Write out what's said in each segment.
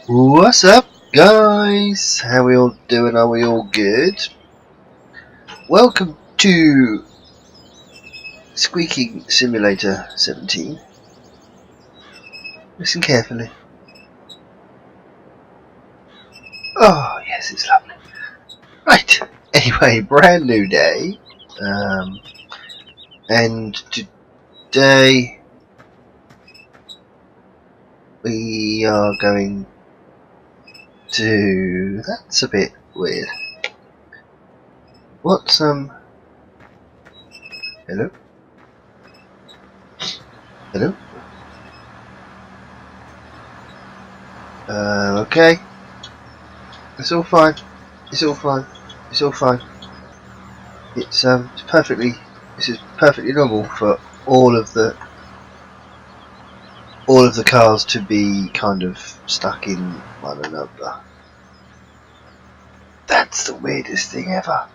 What's up, guys? How we all doing? Are we all good? Welcome to Squeaking Simulator 17. Listen carefully. Oh, yes, it's lovely. Right, anyway, brand new day. And today we are going to... That's a bit weird. What's, Hello? Hello? Okay. It's all fine. It's all fine. It's all fine. It's perfectly. This is perfectly normal for all of the cars to be kind of stuck in one another. That's the weirdest thing ever.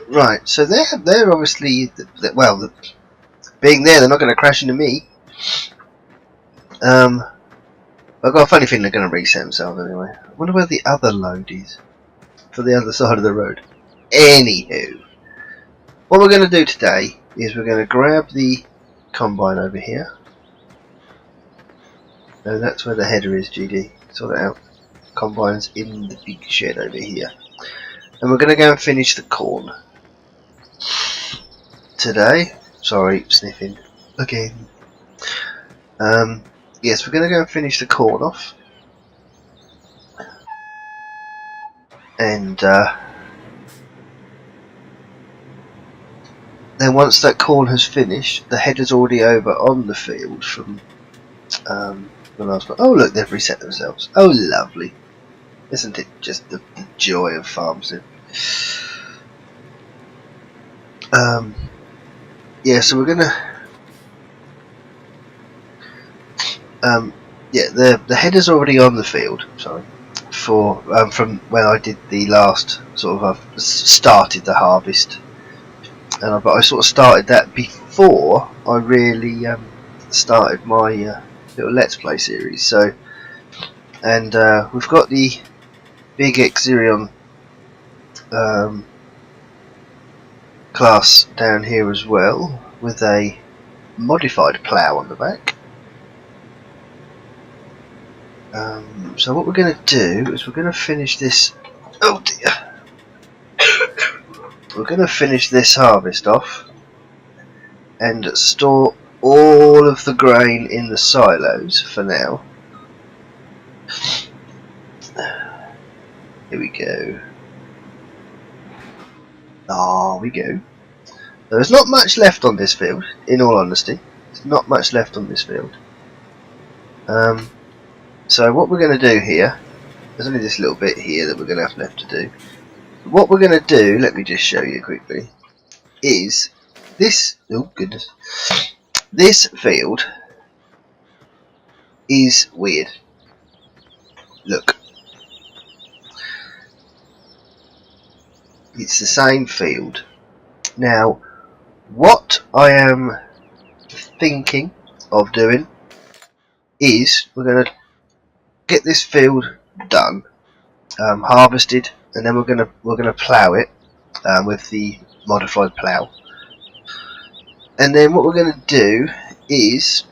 Right. So they're obviously being there, they're not going to crash into me. I've got a funny feeling they're going to reset themselves anyway. I wonder where the other load is for the other side of the road. Anywho, what we're going to do today is we're going to grab the combine over here. No, that's where the header is, GD. Sort it out. Combine's in the big shed over here. And we're going to go and finish the corn. Today. Sorry, sniffing. Again. Yes, we're going to go and finish the corn off. And, then once that corn has finished, the header's already over on the field from, the last one. Oh look, they've reset themselves. Oh lovely. Isn't it just the joy of farm sim? Yeah, so we're gonna yeah, the header's already on the field, sorry, for from when I did the last sort of I've started the harvest. And but I sort of started that before I really started my little Let's Play series. So, and we've got the big Xerion class down here as well, with a modified plough on the back. So what we're going to do is we're going to finish this. Oh dear. We're going to finish this harvest off and store all of the grain in the silos for now. Here we go. There we go. There's not much left on this field, in all honesty. There's not much left on this field. So what we're going to do here, there's only this little bit here that we're going to have left to do. What we're going to do, let me just show you quickly, is this, oh goodness, this field is weird. Look. It's the same field. Now, what I am thinking of doing is we're going to get this field done, harvested, and then we're gonna plough it with the modified plough. And then what we're going to do is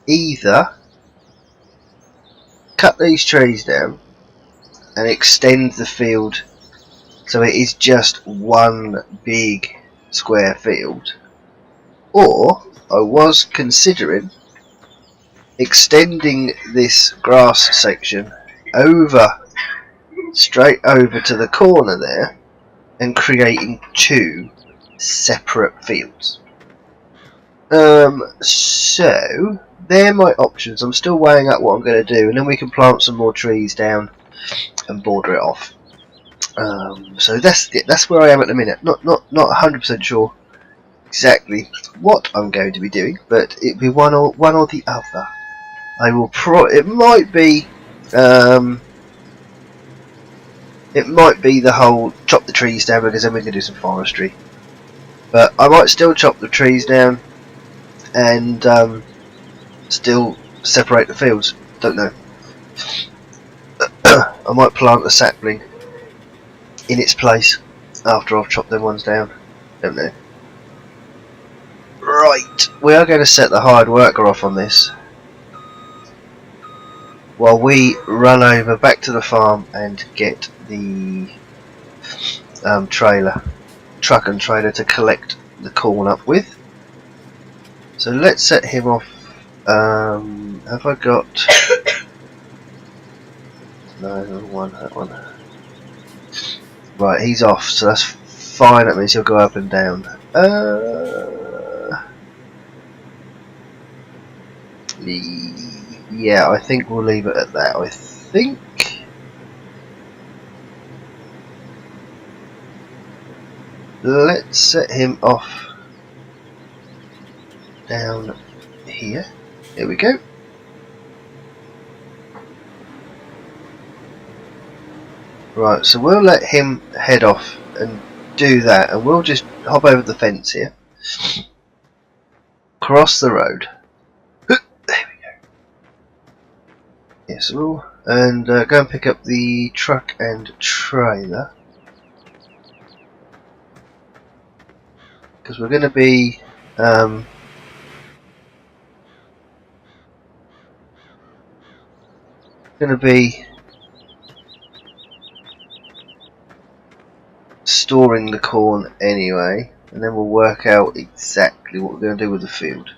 either cut these trees down and extend the field so it is just one big square field, or I was considering extending this grass section straight over to the corner there and creating two separate fields. So they're my options. I'm still weighing up what I'm going to do, and then we can plant some more trees down and border it off. So that's where I am at the minute. Not 100% sure exactly what I'm going to be doing, but it'll be one or the other. I will it might be the whole chop the trees down, because then we can do some forestry. But I might still chop the trees down and still separate the fields. Don't know. I might plant a sapling in its place after I've chopped them ones down. Don't know. Right, we are going to set the hired worker off on this while we run over back to the farm and get the truck and trailer to collect the corn up with. So let's set him off. Have I got? No, that one. Right, he's off, so that's fine. That means he'll go up and down. Yeah, I think we'll leave it at that. I think. Let's set him off down here. Here we go. Right, so we'll let him head off and do that, and we'll just hop over the fence here, cross the road. There we go. Yes, and go and pick up the truck and trailer, because we're going to be storing the corn anyway, and then we'll work out exactly what we're going to do with the field.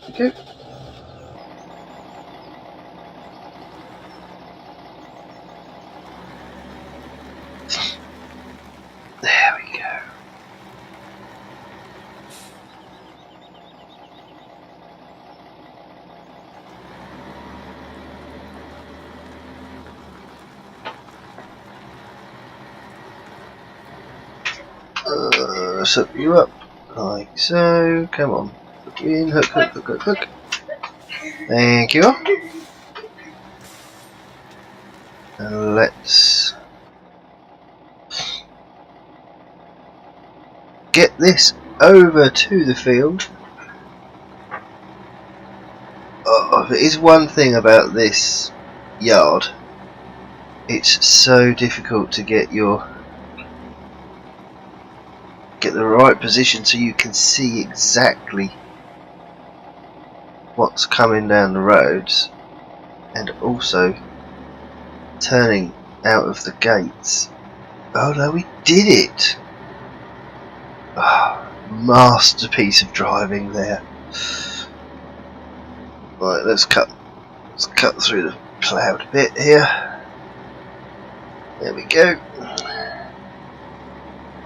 Okay. There we go. Set you up like so. Come on, hook you in. Hook, hook, hook, hook, hook. Thank you. And let's get this over to the field. Oh, there is one thing about this yard. It's so difficult to get the right position so you can see exactly what's coming down the roads, and also turning out of the gates. Oh no, we did it! Oh, masterpiece of driving there. Right, let's cut through the ploughed bit here. There we go.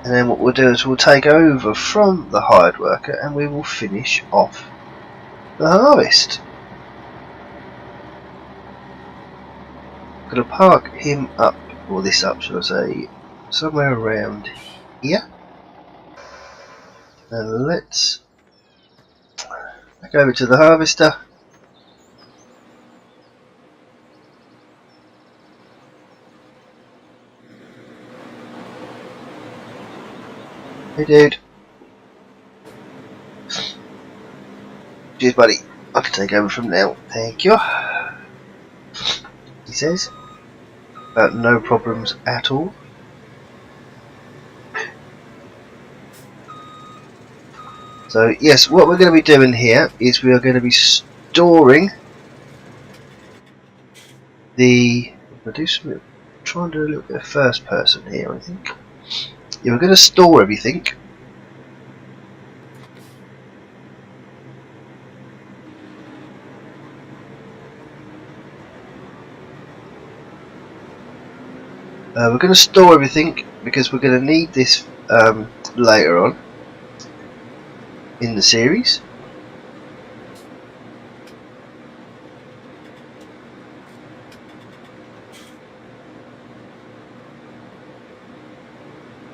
And then what we'll do is we'll take over from the hired worker and we will finish off the harvest. I'm going to park him up, or this up should I say, somewhere around here. And let's back over to the harvester. Hey dude. Cheers buddy. I can take over from now. Thank you. He says. About no problems at all. So yes, what we're going to be doing here is we are going to be storing the... try and do a little bit of first person here, I think. Yeah, we're going to store everything. We're going to store everything because we're going to need this later on in the series.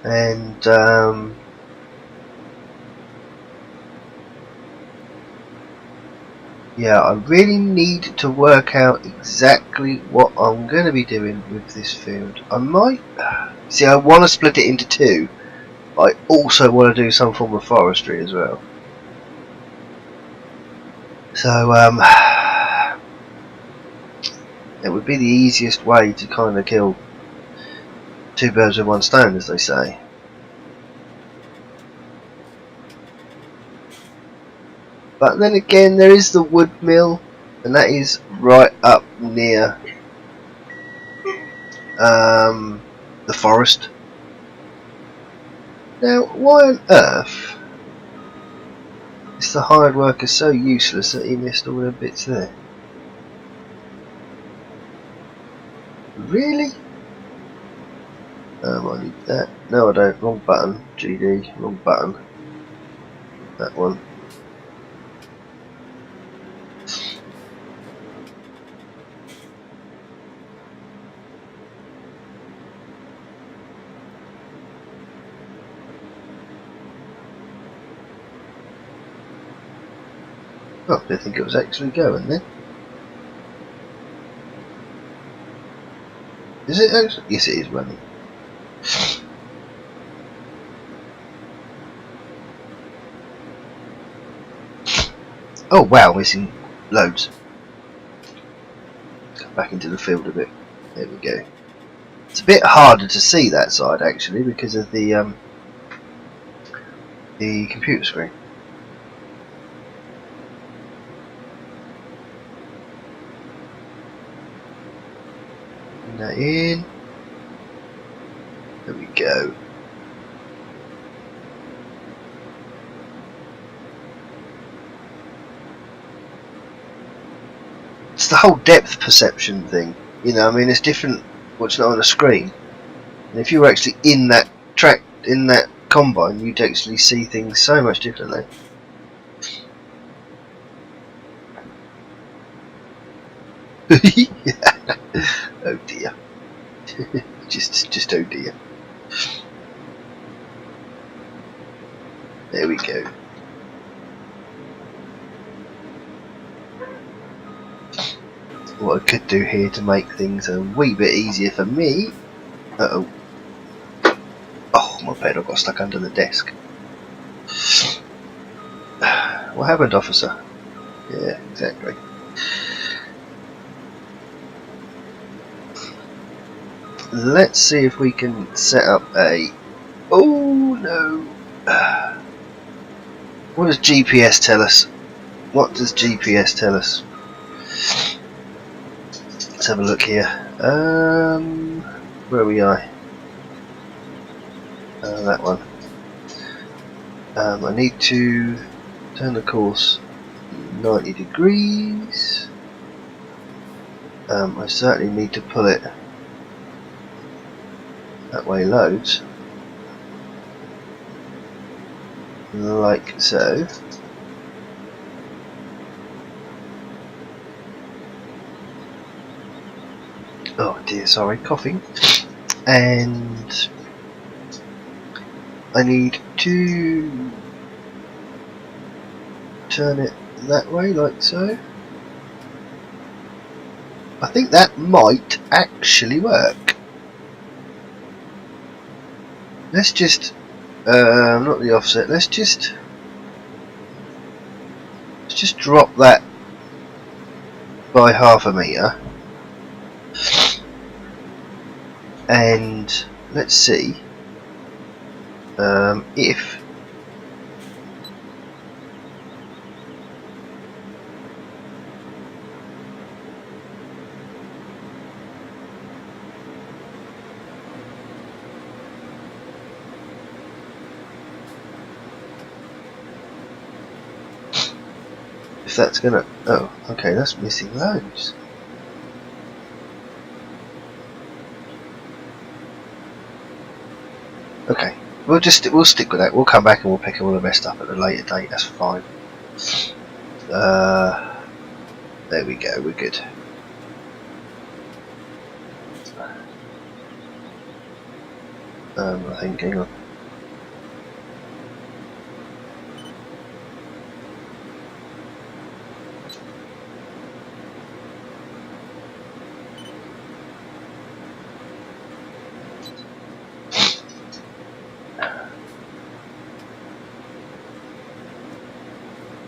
And yeah, I really need to work out exactly what I'm going to be doing with this field. I might see, I want to split it into two, I also want to do some form of forestry as well. So it would be the easiest way to kind of kill two birds with one stone, as they say. But then again, there is the wood mill, and that is right up near the forest. Now, why on earth is the hired worker so useless that he missed all the bits there? Really? I need that. No, I don't. Wrong button. GD. Wrong button. That one. Oh, I didn't think it was actually going then. Is it actually? Yes, it is running. Oh wow, missing loads. Come back into the field a bit. There we go. It's a bit harder to see that side actually because of the computer screen. Bring that in. There we go. It's the whole depth perception thing, you know. I mean, it's different what's not on the screen. And if you were actually in that track, in that combine, you'd actually see things so much differently. Oh dear. just oh dear. There we go. What I could do here to make things a wee bit easier for me. Uh-oh. Oh, my pedal got stuck under the desk. What happened, officer? Yeah, exactly. Let's see if we can set up a... Oh no! What does GPS tell us? What does GPS tell us? Let's have a look here. Where are we at? That one. I need to turn the course 90 degrees. I certainly need to pull it that way loads. Like so. Oh dear, sorry, coughing. And I need to turn it that way, like so. I think that might actually work. Let's just, not the offset, let's just drop that by ½ a metre. And let's see if that's gonna... Oh, okay, that's missing loads. Okay, we'll stick with that. We'll come back and we'll pick all the rest up at a later date. That's fine. There we go. We're good. I think. Hang on.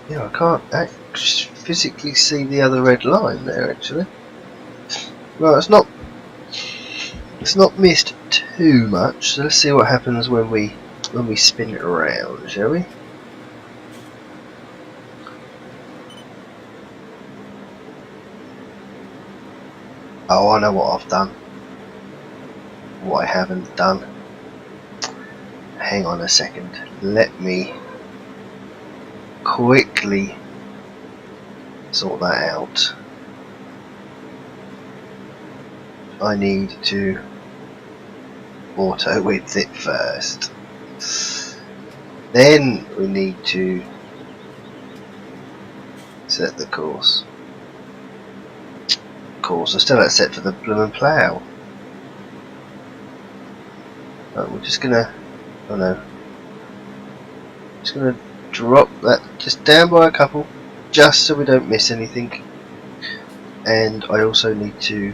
Yeah, I can't physically see the other red line there actually. Well, it's not missed too much, so let's see what happens when we spin it around, shall we? Oh, I know what I've done. What I haven't done. Hang on a second. Let me quickly sort that out. I need to auto width it first. Then we need to set the course. Course, I still haven't set for the bloomin' plough. Right, we're just gonna, oh no, just gonna drop that just down by a couple, just so we don't miss anything. And I also need to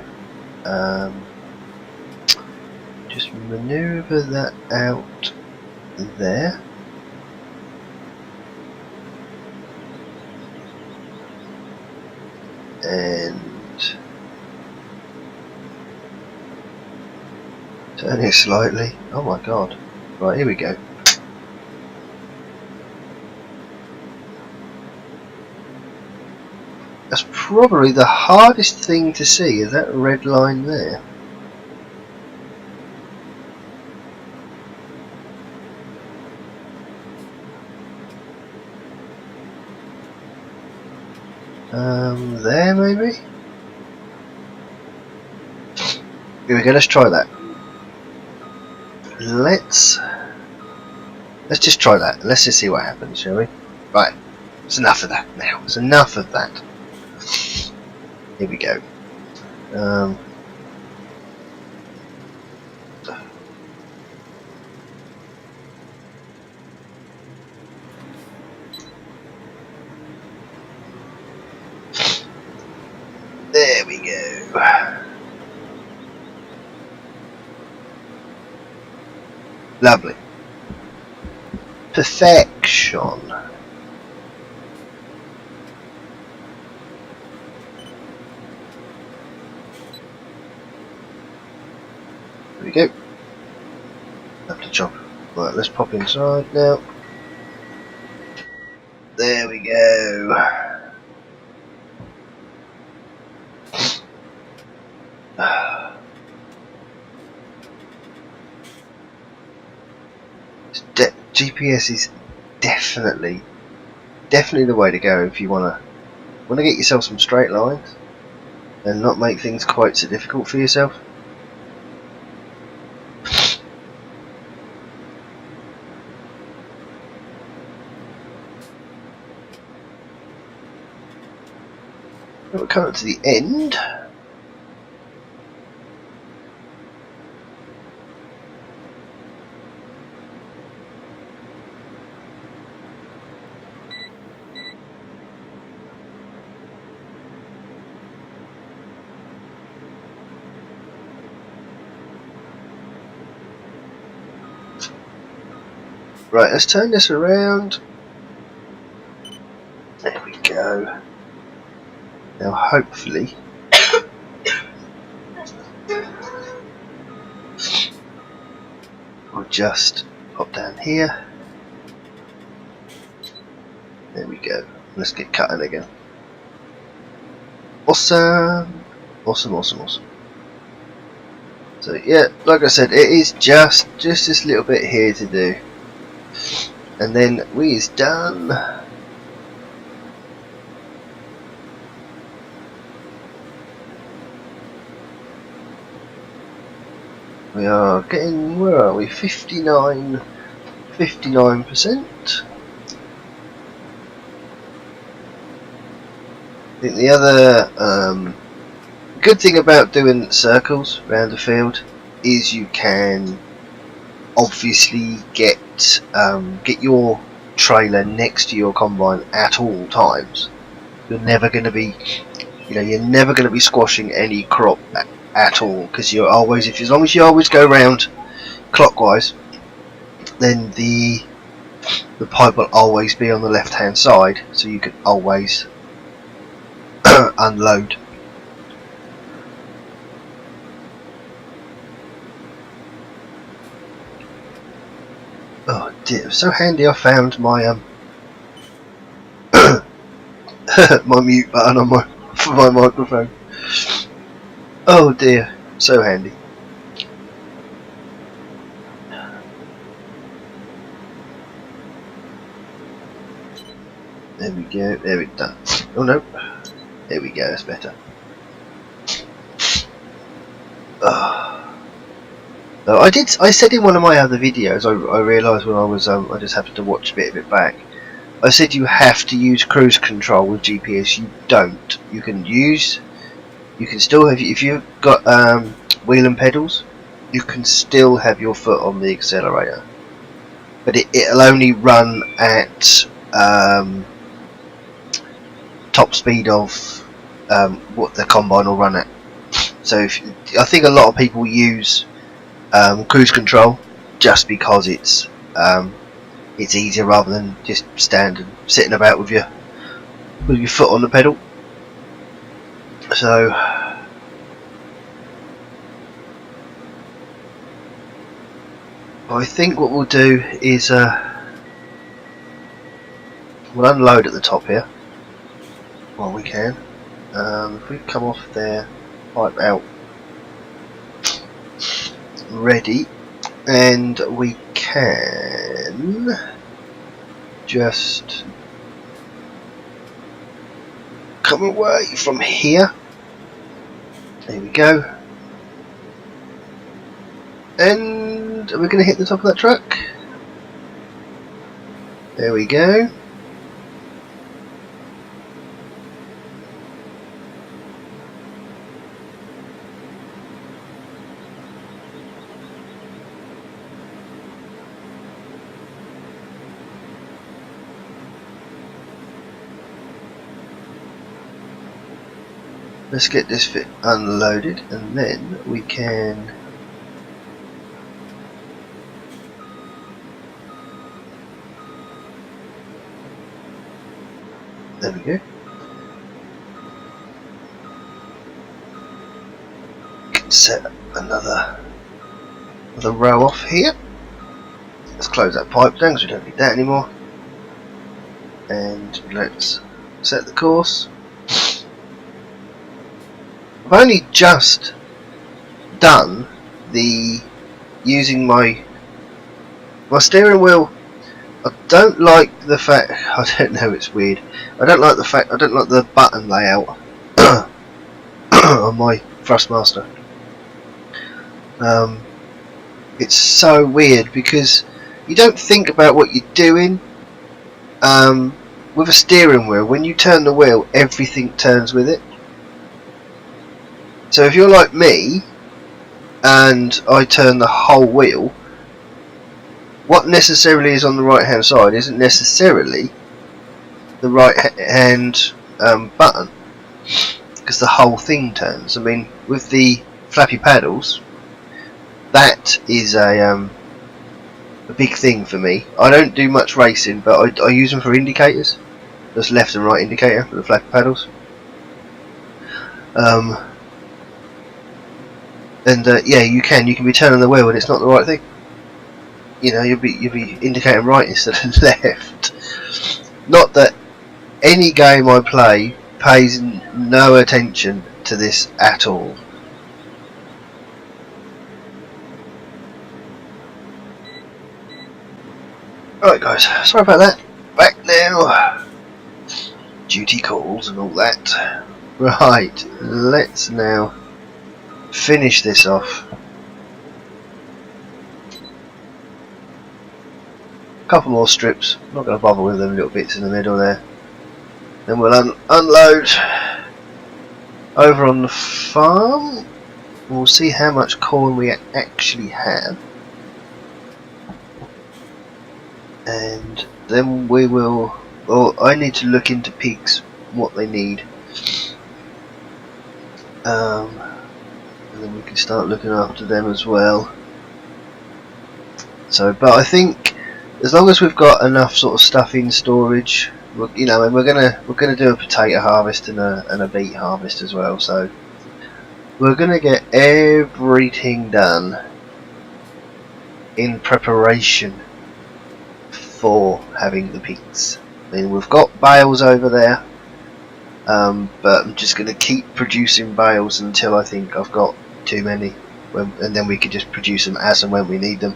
just manoeuvre that out there. And turn it slightly. Oh my god. Right, here we go. That's probably the hardest thing to see, is that red line there. There maybe? Here we go, let's try that. Let's just try that. Let's just see what happens, shall we? Right, it's enough of that now. It's enough of that. Here we go. There we go. Lovely. Perfection. There we go. Lovely job. Right, let's pop inside now. There we go. GPS is definitely the way to go if you wanna get yourself some straight lines and not make things quite so difficult for yourself. We're coming to the end. Right, let's turn this around. There we go. Now hopefully I'll just pop down here. There we go. Let's get cutting again. Awesome. Awesome, awesome, awesome. So yeah, like I said, it is just this little bit here to do. And then we is done. We are getting, where are we? 59%. I think the other good thing about doing circles around the field is you can obviously get your trailer next to your combine at all times. You're never going to be, you're never going to be squashing any crop at all, because you're always, as long as you always go round clockwise, then the the pipe will always be on the left hand side, so you can always unload. Oh dear, so handy I found my my mute button on for my microphone. Oh dear, so handy. There we go, there it done. Oh no, there we go, that's better. I said in one of my other videos, I realised when I was I just happened to watch a bit of it back. I said you have to use cruise control with GPS. You don't. You can still have, if you've got wheel and pedals, you can still have your foot on the accelerator, but it'll only run at top speed of what the combine will run at. So I think a lot of people use cruise control just because it's easier rather than just standing sitting about with your foot on the pedal. So I think what we'll do is we'll unload at the top here while we can. If we come off there, pipe out, ready, and we can just come away from here. There we go. And we're going to hit the top of that truck. There we go. Let's get this bit unloaded and then we can there we go. Can set another row off here. Let's close that pipe down because we don't need that anymore. And let's set the course. I've only just done the using my steering wheel. I don't like the fact, I don't know, it's weird. I don't like the button layout on my Thrustmaster. It's so weird because you don't think about what you're doing. With a steering wheel, when you turn the wheel, everything turns with it. So if you're like me and I turn the whole wheel, what necessarily is on the right hand side isn't necessarily the right hand button, because the whole thing turns. I mean, with the flappy paddles, that is a big thing for me. I don't do much racing, but I use them for indicators. There's left and right indicator for the flappy paddles. Yeah, you can be turning the wheel and it's not the right thing. You know, you'll be indicating right instead of left. Not that any game I play pays no attention to this at all. Right guys, sorry about that. Back now. Duty calls and all that. Right, let's now finish this off. A couple more strips, not going to bother with them little bits in the middle there. Then we'll unload over on the farm. We'll see how much corn we actually have, and then we will, well, I need to look into pigs, what they need, and then we can start looking after them as well. So, but I think as long as we've got enough sort of stuff in storage, you know, and we're gonna do a potato harvest and a beet harvest as well. So we're gonna get everything done in preparation for having the pigs. I mean, we've got bales over there, but I'm just gonna keep producing bales until I think I've got too many, and then we can just produce them as and when we need them.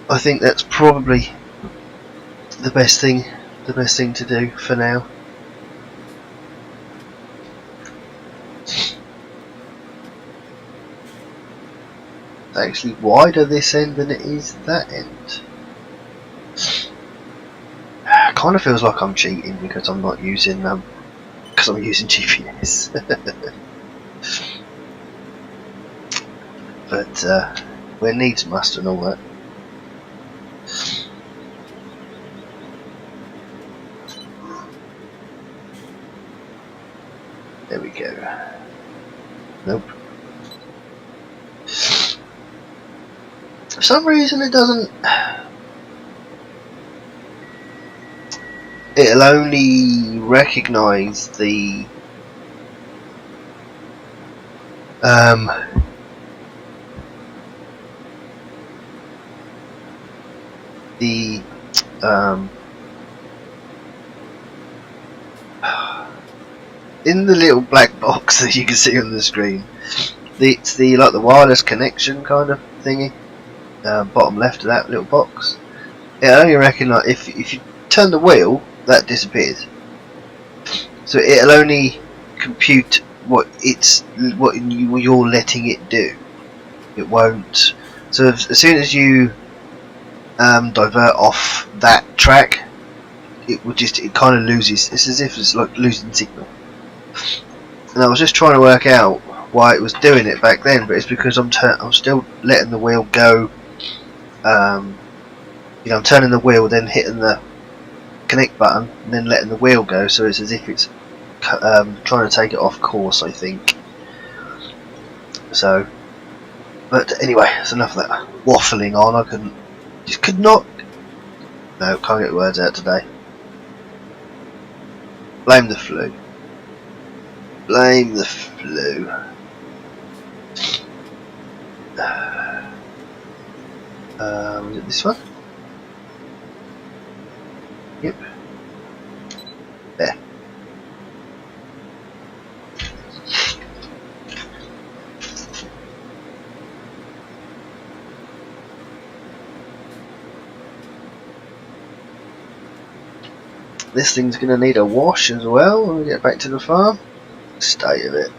I think that's probably the best thing to do for now. It's actually wider this end than it is that end. Kind of feels like I'm cheating because I'm not using because I'm using GPS. But where needs must and all that. There we go. Nope. For some reason it doesn't. It'll only recognise the in the little black box that you can see on the screen. It's the like the wireless connection kind of thingy. Bottom left of that little box. It only recognise if you turn the wheel, that disappears. So it'll only compute what you're letting it do. It won't. So as soon as you divert off that track, it kind of loses. It's as if it's like losing signal. And I was just trying to work out why it was doing it back then, but it's because I'm still letting the wheel go. You know, I'm turning the wheel, then hitting the connect button, and then letting the wheel go. So it's as if it's trying to take it off course, I think. So, but anyway, that's enough of that waffling on. I could not. No, can't get the words out today. Blame the flu. Blame the flu. Was it this one? Yep. There. This thing's going to need a wash as well when we get back to the farm. State of it.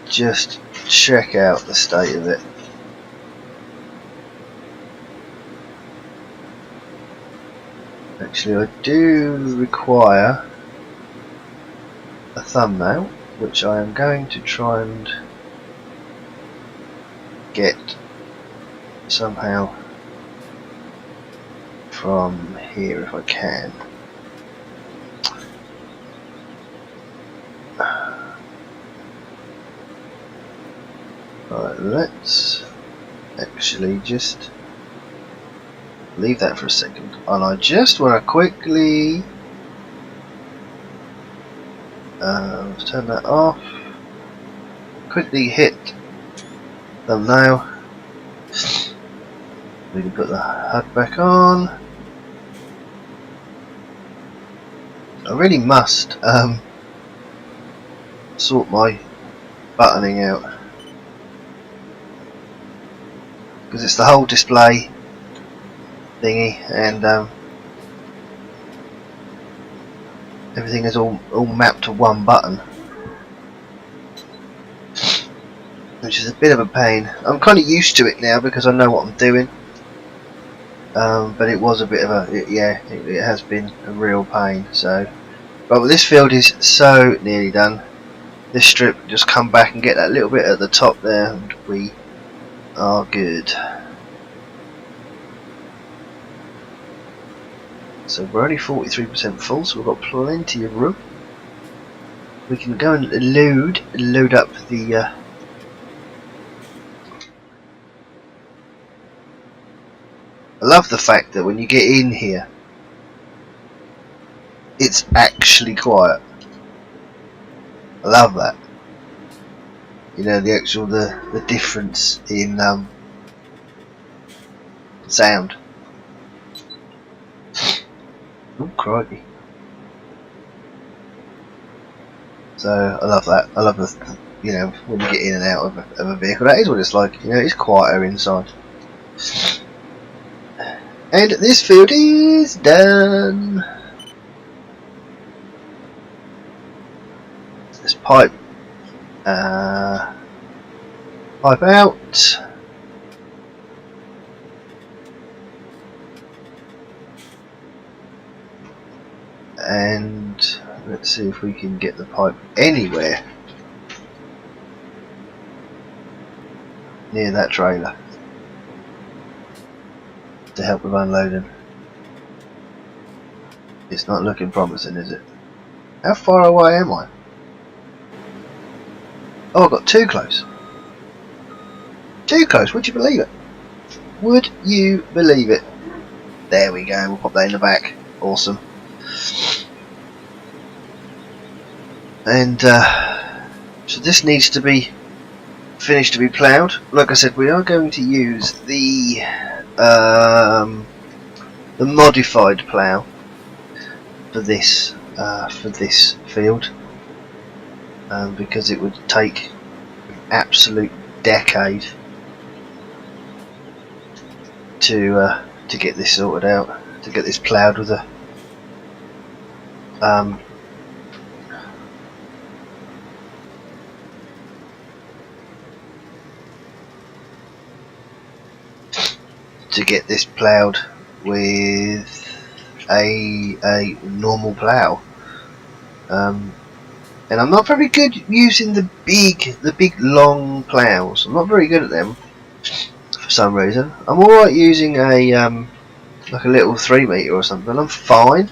Just check out the state of it. Actually, I do require a thumbnail, which I am going to try and get somehow from here if I can. Right, let's actually just leave that for a second, and I just want to quickly turn that off, quickly hit thumbnail. We can put the HUD back on. I really must sort my buttoning out, because it's the whole display thingy, and everything is all mapped to one button, which is a bit of a pain. I'm kind of used to it now because I know what I'm doing, but it was a bit of a it has been a real pain. So, but this field is so nearly done. This strip, just come back and get that little bit at the top there, and we are good. So we're only 43% full, so we've got plenty of room. We can go and load up the I love the fact that when you get in here, it's actually quiet. I love that. You know, the actual the difference in sound. Oh crikey! So I love that. I love the, you know, when you get in and out of a vehicle. That is what it's like. You know, it's quieter inside. And this field is done. Let's pipe out. And let's see if we can get the pipe anywhere near that trailer to help with unloading. It's not looking promising, is it? How far away am I? Oh, I got too close. Too close, would you believe it? Would you believe it? There we go, we'll pop that in the back. Awesome. And so this needs to be finished to be ploughed. Like I said, we are going to use the modified plough for this field, because it would take an absolute decade to get this sorted out, to get this ploughed with a a normal plough. And I'm not very good using the big long ploughs. I'm not very good at them for some reason. I'm alright using a like a little 3 metre or something. I'm fine,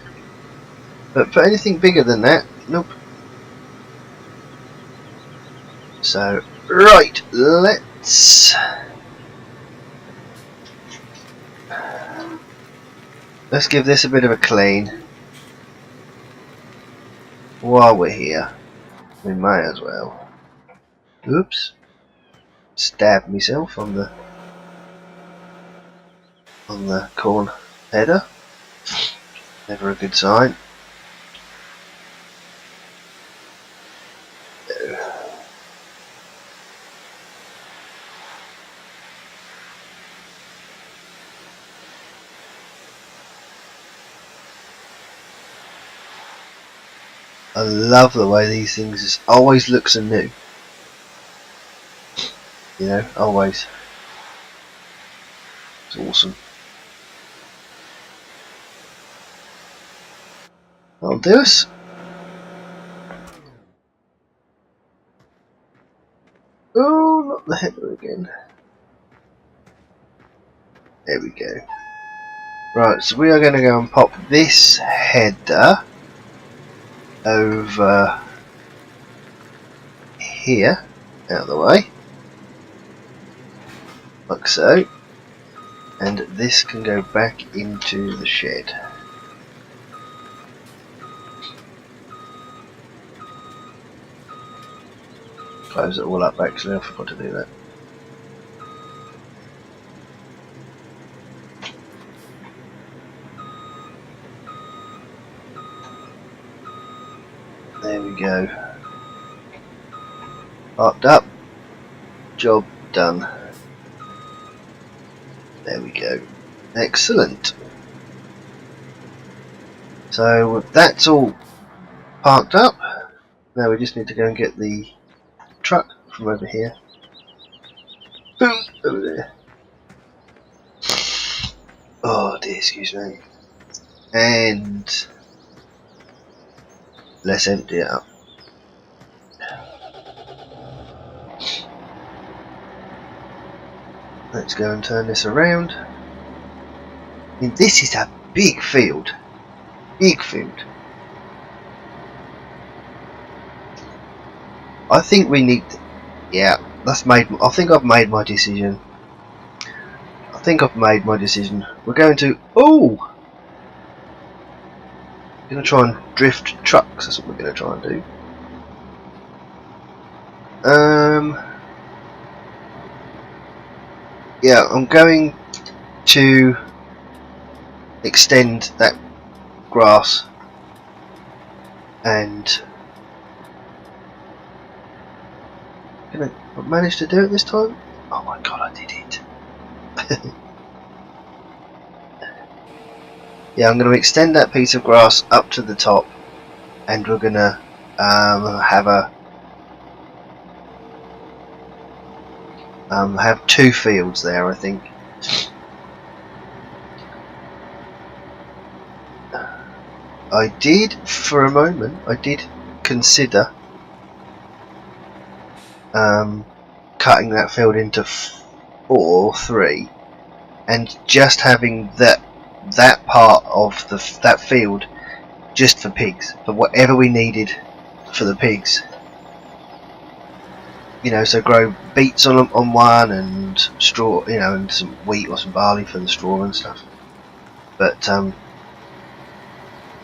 but for anything bigger than that, nope. So right, let's give this a bit of a clean while we're here. We may as well. Oops. Stabbed myself on the corn header. Never a good sign. I love the way these things always look so new. You know, always. It's awesome. That'll do us. Oh, not the header again. There we go. Right, so we are going to go and pop this header over here, out of the way, like so, and this can go back into the shed. Close it all up, actually, I forgot to do that. There we go. Parked up. Job done. There we go. Excellent. So that's all parked up. Now we just need to go and get the truck from over here. Boom! Over there. Oh dear, excuse me. And let's empty it up. Let's go and turn this around. I mean, this is a big field. Big field. I think we need... Yeah, that's made... I think I've made my decision. I think I've made my decision we're going to... Oh! We're going to try and drift trucks. That's what we're going to try and do. Yeah, I'm going to extend that grass and I managed to do it this time. Oh my god, I did it. Yeah, I'm going to extend that piece of grass up to the top, and we're going to have two fields there, I think. I did, for a moment, I did consider cutting that field into 4 or 3 and just having that part of that field just for pigs, for whatever we needed for the pigs. You know, so grow beets on one, and straw, you know, and some wheat or some barley for the straw and stuff. But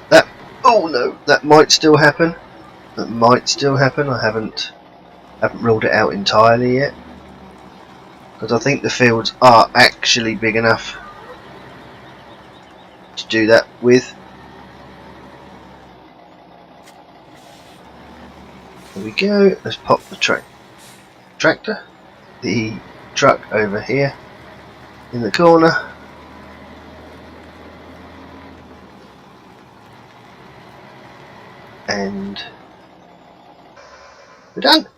that, oh no, that might still happen. That might still happen. I haven't ruled it out entirely yet, because I think the fields are actually big enough to do that with. There we go. Let's pop the the truck over here in the corner, and we're done.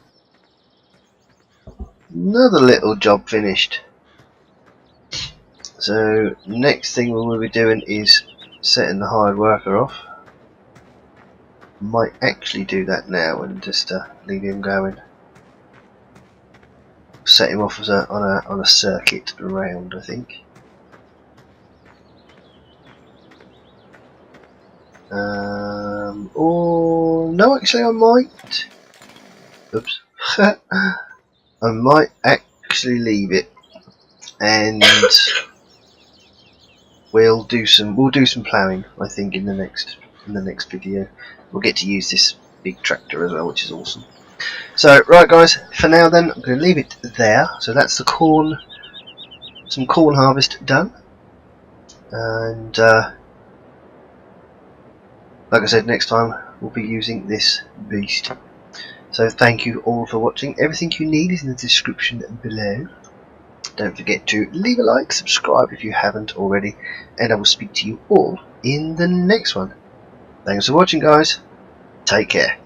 Another little job finished. So next thing we will be doing is setting the hired worker off. Might actually do that now and just leave him going. Set him off as on a circuit around, I think. Or no, actually I might. Oops. I might actually leave it, and we'll do some ploughing, I think, in the next video. We'll get to use this big tractor as well, which is awesome. So right guys, for now then, I'm going to leave it there. So that's the corn, some corn harvest done, and like I said, next time we'll be using this beast. So thank you all for watching. Everything you need is in the description below. Don't forget to leave a like, subscribe if you haven't already, and I will speak to you all in the next one. Thanks for watching guys. Take care.